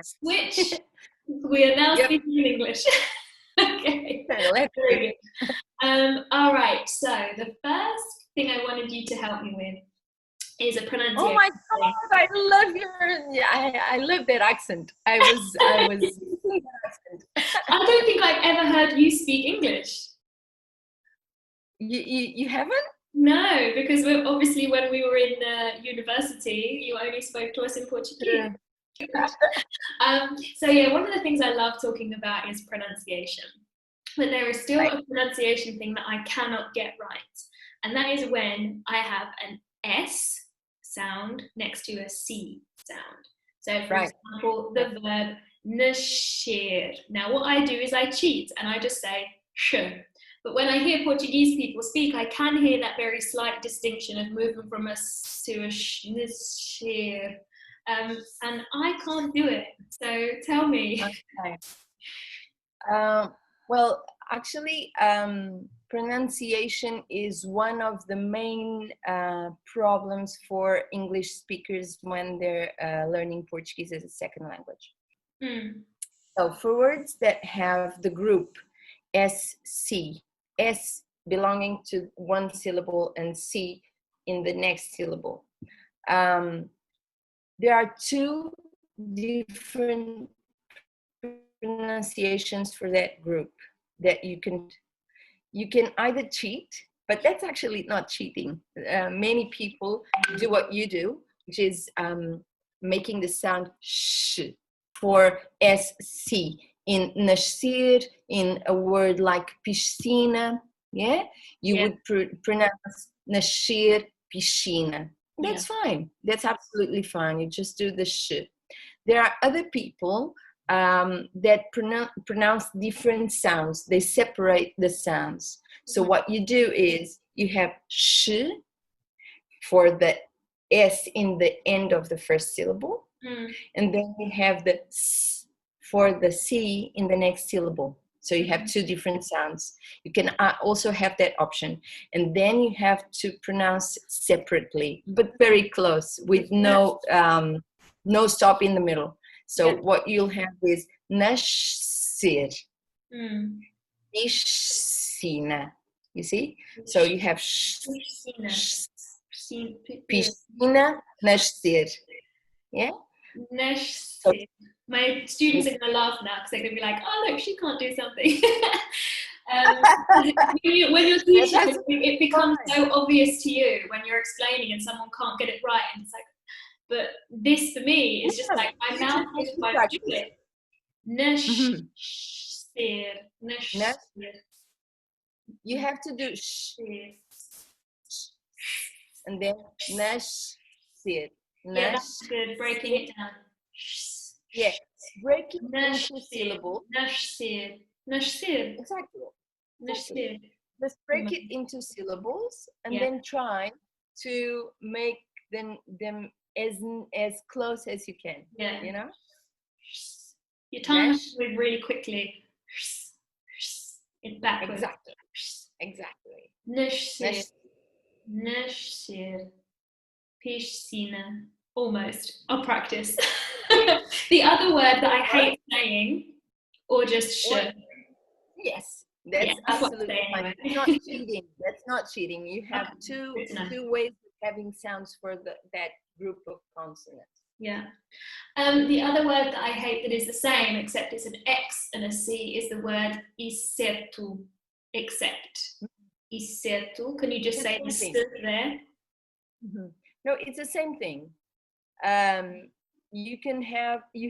Switch. We are now speaking in English. Okay. Let's Very good. All right. So the first thing I wanted you to help me with is a pronunciation. Oh my God! I love I love that accent. I was. I don't think I've ever heard you speak English. You haven't? No, because we're obviously when we were in university, you only spoke to us in Portuguese. So yeah, one of the things I love talking about is pronunciation. But there is still a pronunciation thing that I cannot get right. And that is when I have an S sound next to a C sound. So for example, the verb nascer. Now what I do is I cheat and I just say sh. But when I hear Portuguese people speak, I can hear that very slight distinction of moving from a s to a sh, nascer. And I can't do it. So tell me. Okay. Well, actually, pronunciation is one of the main problems for English speakers when they're learning Portuguese as a second language. So for words that have the group SC, S belonging to one syllable and C in the next syllable, there are two different pronunciations for that group that you can either cheat, but that's actually not cheating. Many people do what you do, which is making the sound sh for SC in nascer, in a word like piscina. You would pronounce nascer piscina. That's fine. That's absolutely fine. You just do the sh. There are other people that pronounce different sounds. They separate the sounds. So what you do is you have sh for the S in the end of the first syllable. And then you have the S for the C in the next syllable. So you have two different sounds. You can also have that option. And then you have to pronounce separately, but very close with no stop in the middle. So what you'll have is nascer, piscina. You see? So you have piscina, nascer. Yeah? Nascer. My students are going to laugh now because they're going to be like, oh, look, she can't do something. When you're teaching, it becomes so obvious to you when you're explaining and someone can't get it right. And it's like, but this for me is just like my mouth is quite good. Nascer. You have to do sh. And then nascer. Yeah, that's good. Breaking it down. Yeah, break it into syllables. Nascer. Exactly. Let's break it into syllables and then try to make them as close as you can. Yeah. You know? Your tongue moves really quickly. It's backwards. Exactly. Nascer. Piscina. Almost. I'll practice. The other word that I hate saying, or just sh. Yes, that's absolutely fine. That's not cheating. That's not cheating. You have two ways of having sounds for that group of consonants. Yeah. The other word that I hate that is the same, except it's an X and a C, is the word excepto. Except. Excepto. Can you just say the S there? No, it's the same thing. You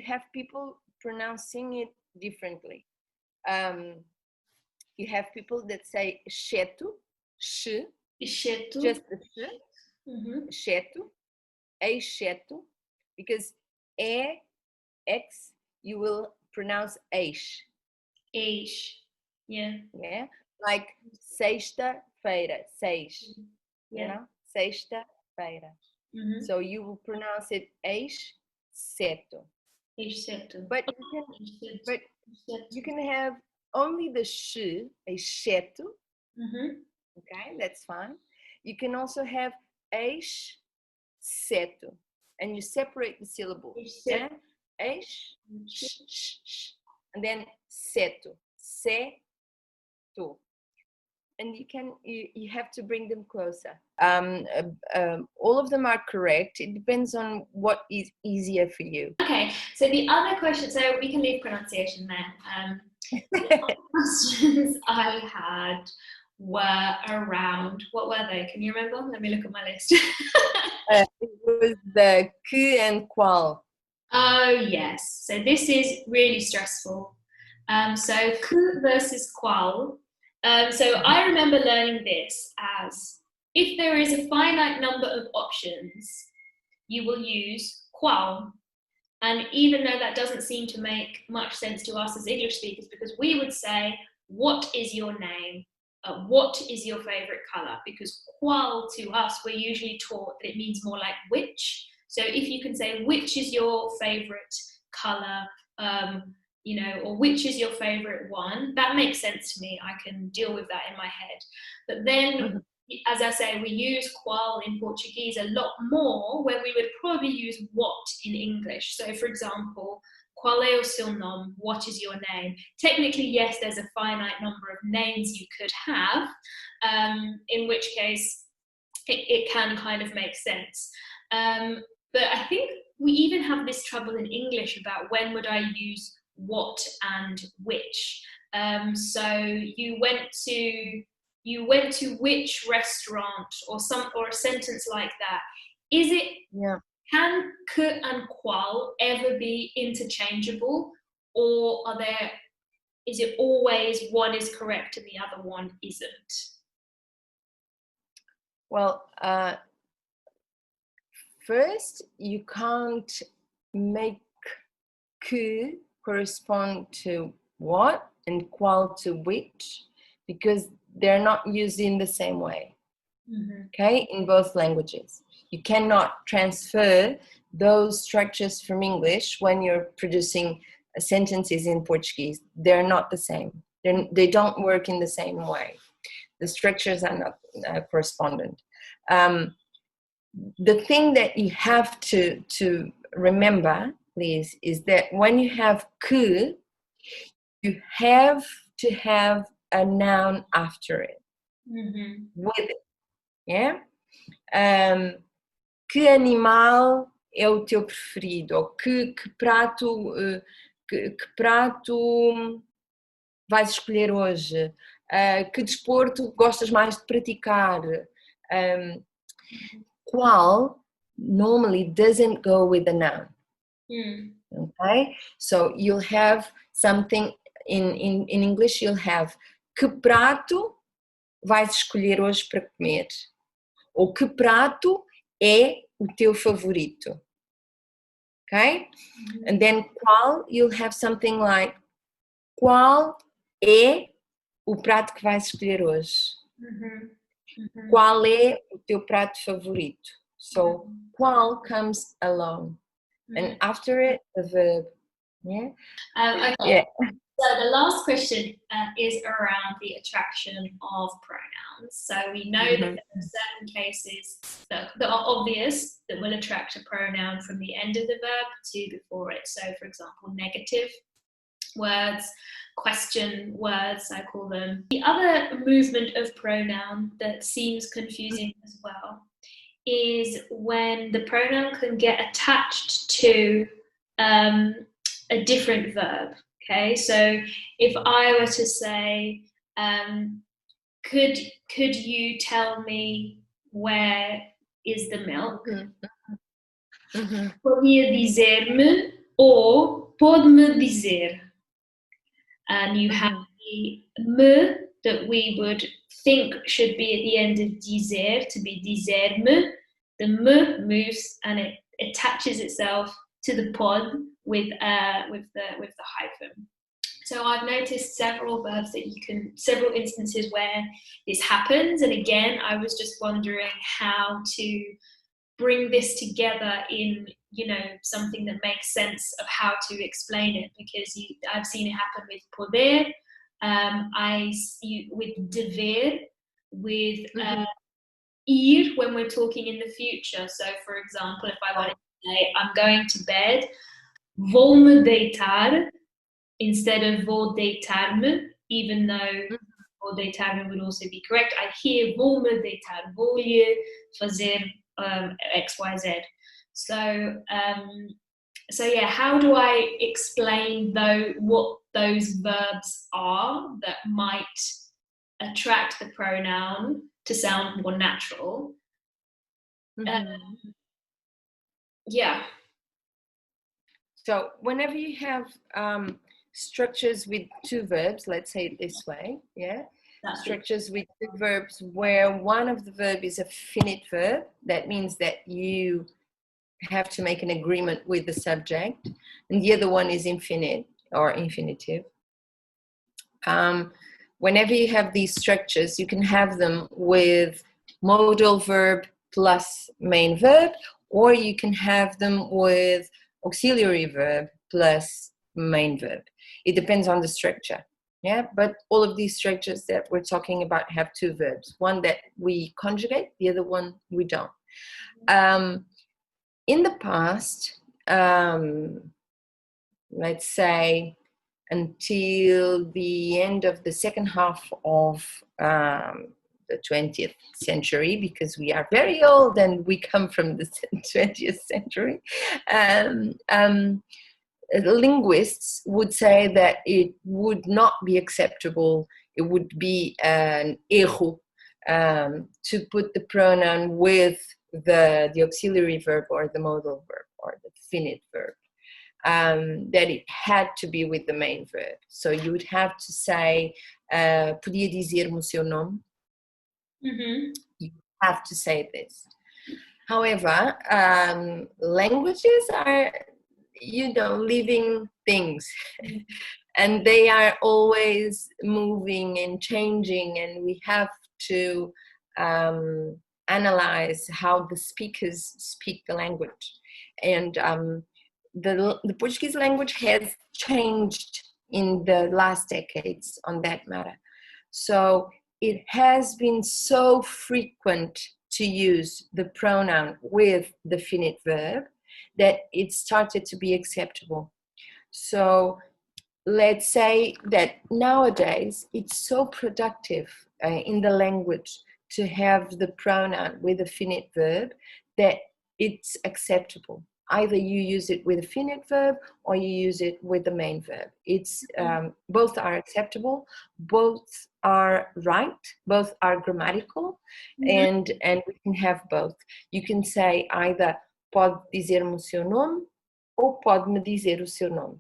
have people pronouncing it differently. You have people that say exceto, sh, just the sh, exceto, because x you will pronounce eish. Yeah. Like sexta-feira, seis. You know, sexta-feira. So you will pronounce it exceto. But you can have only the sh, exceto. Okay, that's fine. You can also have exceto, and you separate the syllables. Eix, and then seto, seto. And you have to bring them closer. All of them are correct. It depends on what is easier for you. Okay, so the other question, so we can leave pronunciation there. The other questions I had were around, what were they? Can you remember? Let me look at my list. It was the que and qual. Oh, yes. So this is really stressful. So que versus qual. So I remember learning this as if there is a finite number of options, you will use qual. And even though that doesn't seem to make much sense to us as English speakers, because we would say, what is your name? What is your favorite color? Because qual to us, we're usually taught that it means more like which. So if you can say, which is your favorite color, or which is your favorite one, that makes sense to me. I can deal with that in my head. But then, as I say, we use qual in Portuguese a lot more, where we would probably use what in English. So, for example, qual é o seu nome? What is your name? Technically, yes, there's a finite number of names you could have, in which case it can kind of make sense. But I think we even have this trouble in English about when would I use what and which. So you went to which restaurant, or a sentence like that. Is it? Yeah. Can que and qual ever be interchangeable, or is it always one is correct and the other one isn't? Well, first, you can't make que correspond to what and qual to which, because they're not used in the same way. Okay, in both languages. You cannot transfer those structures from English when you're producing sentences in Portuguese. They're not the same. They don't work in the same way. The structures are not correspondent. The thing that you have to remember, Liz, is that when you have que, you have to have a noun after it, with it. Yeah? Que animal é o teu preferido? Ou que prato vais escolher hoje? Que desporto gostas mais de praticar? Qual normally doesn't go with the noun. Okay? So you'll have something in English, you'll have que prato vais escolher hoje para comer? Ou que prato é o teu favorito? Okay? And then qual, you'll have something like qual é o prato que vais escolher hoje? Qual é o teu prato favorito? So qual comes along, and after it the verb. Yeah. Okay. Yeah. So the last question is around the attraction of pronouns. So we know that there are certain cases that are obvious that will attract a pronoun from the end of the verb to before it. So, for example, negative words, question words, I call them. The other movement of pronoun that seems confusing as well is when the pronoun can get attached to a different verb. Okay, so if I were to say, could you tell me where is the milk? Podia dizer-me ou pode-me dizer. And you have the me that we would think should be at the end of dizer, to be dizer-me. The me moves and it attaches itself to the pod with the hyphen. So I've noticed several instances where this happens, and again I was just wondering how to bring this together in something that makes sense of how to explain it, because I've seen it happen with poder, I see with dever, with ir when we're talking in the future. So for example, if I wanted to say I'm going to bed, vou-me deitar instead of vou deitar-me, even though vou deitar-me would also be correct. I hear vou-me deitar, vou-lhe fazer X, Y, Z. So yeah, how do I explain what those verbs are that might attract the pronoun to sound more natural? Yeah. So whenever you have structures with two verbs, let's say it this way, yeah? Structures with two verbs where one of the verb is a finite verb, that means that you have to make an agreement with the subject, and the other one is infinite or infinitive. Whenever you have these structures, you can have them with modal verb plus main verb, or you can have them with auxiliary verb plus main verb. It depends on the structure. Yeah, but all of these structures that we're talking about have two verbs, one that we conjugate, the other one we don't. In the past, let's say until the end of the second half of the 20th century, because we are very old and we come from the 20th century, linguists would say that it would not be acceptable, it would be an erro to put the pronoun with the auxiliary verb or the modal verb or the finite verb. That it had to be with the main verb. So you would have to say, podia dizer-me o seu nome? You have to say this. However, languages are, living things. And they are always moving and changing, and we have to analyze how the speakers speak the language. And the Portuguese language has changed in the last decades on that matter. So it has been so frequent to use the pronoun with the finite verb that it started to be acceptable. So let's say that nowadays it's so productive in the language to have the pronoun with a finite verb that it's acceptable. Either you use it with a finite verb or you use it with the main verb. It's both are acceptable, both are right, both are grammatical, and we can have both. You can say either pode dizer-me o seu nome ou pode-me dizer o seu nome.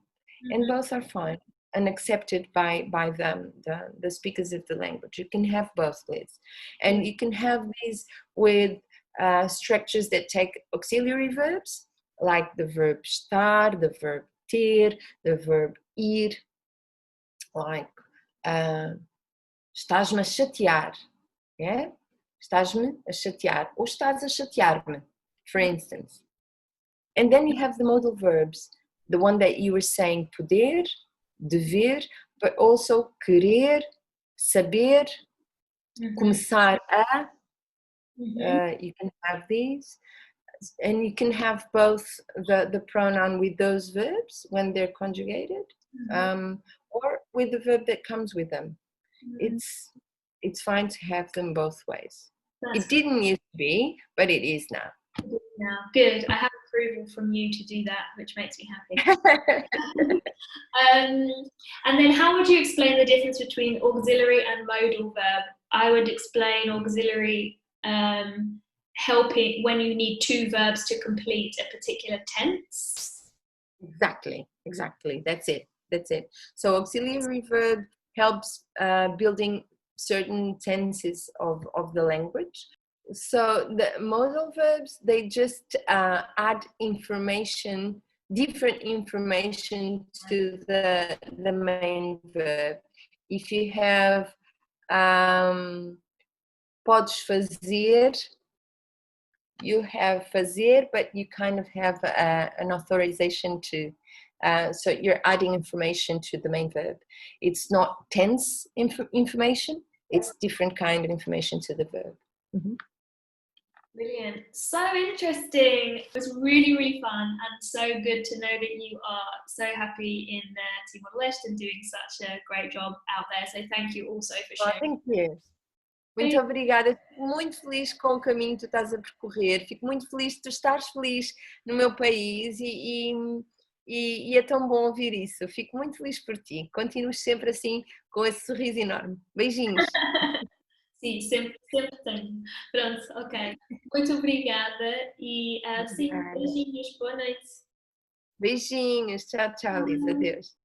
And both are fine and accepted by the speakers of the language. You can have both, Liz. And you can have these with structures that take auxiliary verbs, like the verb estar, the verb ter, the verb ir, like estás-me a chatear, yeah? Estás-me a chatear, ou estás a chatear-me, for instance. And then you have the modal verbs, the one that you were saying, poder, dever, but also querer, saber, começar a, you can have these. And you can have both the pronoun with those verbs when they're conjugated, or with the verb that comes with them. It's fine to have them both ways. It didn't used to be, but it is now. Now, good. I have approval from you to do that, which makes me happy. And then how would you explain the difference between auxiliary and modal verb? I would explain auxiliary helping when you need two verbs to complete a particular tense. Exactly. That's it. So auxiliary verb helps building certain tenses of the language. So the modal verbs, they just add information, different information to the main verb. If you have podes fazer, you have fazer, but you kind of have an authorization to, so you're adding information to the main verb. It's not tense information, it's different kind of information to the verb. Brilliant. So interesting. It was really, really fun and so good to know that you are so happy in Team Modal West and doing such a great job out there. So thank you also for Oh, sharing. thank you. Muito obrigada, fico muito feliz com o caminho que tu estás a percorrer, fico muito feliz de tu estares feliz no meu país e é tão bom ouvir isso, fico muito feliz por ti, continuas sempre assim com esse sorriso enorme. Beijinhos. Sim, sempre, sempre tenho. Pronto, ok. Muito obrigada e sim, beijinhos, boa noite. Beijinhos, tchau, tchau, Liz, adeus.